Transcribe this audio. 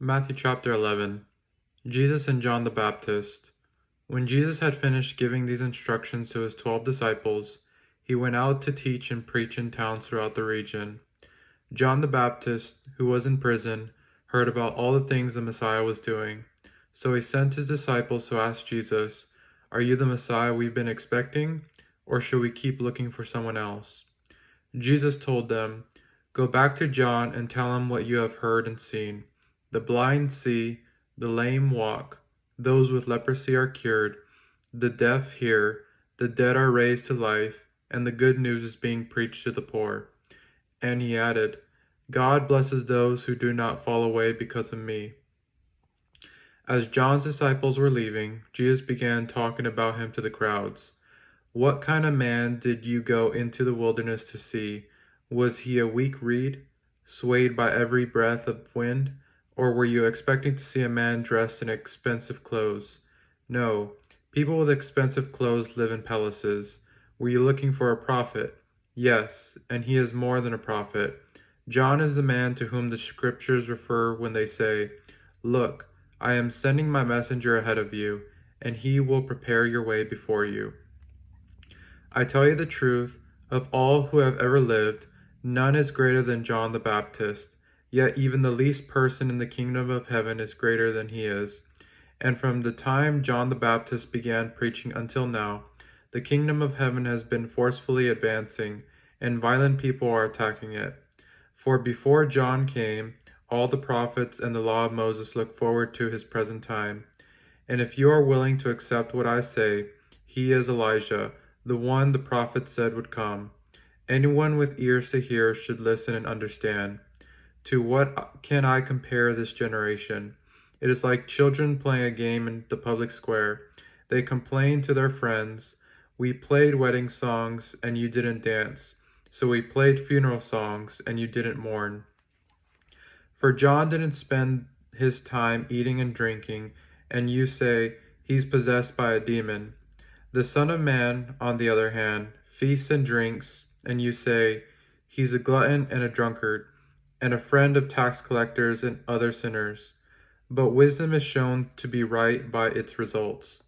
Matthew chapter 11. Jesus and John the Baptist. When Jesus had finished giving these instructions to his 12 disciples, he went out to teach and preach in towns throughout the region. John the Baptist, who was in prison, heard about all the things the Messiah was doing. So he sent his disciples to ask Jesus, "Are you the Messiah we've been expecting, or should we keep looking for someone else?" Jesus told them, "Go back to John and tell him what you have heard and seen. The blind see, the lame walk, those with leprosy are cured, the deaf hear, the dead are raised to life, and the good news is being preached to the poor." And he added, "God blesses those who do not fall away because of me." As John's disciples were leaving, Jesus began talking about him to the crowds. "What kind of man did you go into the wilderness to see? Was he a weak reed, swayed by every breath of wind? Or were you expecting to see a man dressed in expensive clothes? No, people with expensive clothes live in palaces. Were you looking for a prophet? Yes, and he is more than a prophet. John is the man to whom the scriptures refer when they say, 'Look, I am sending my messenger ahead of you, and he will prepare your way before you.' I tell you the truth, of all who have ever lived, none is greater than John the Baptist, yet even the least person in the kingdom of heaven is greater than he is. And from the time John the Baptist began preaching until now, the kingdom of heaven has been forcefully advancing, and violent people are attacking it. For before John came, all the prophets and the law of Moses looked forward to his present time. And if you are willing to accept what I say, he is Elijah, the one the prophet said would come. Anyone with ears to hear should listen and understand. To what can I compare this generation? It is like children playing a game in the public square. They complain to their friends, "We played wedding songs and you didn't dance. So we played funeral songs and you didn't mourn." For John didn't spend his time eating and drinking, and you say, "He's possessed by a demon." The Son of Man, on the other hand, feasts and drinks, and you say, "He's a glutton and a drunkard, and a friend of tax collectors and other sinners." But wisdom is shown to be right by its results.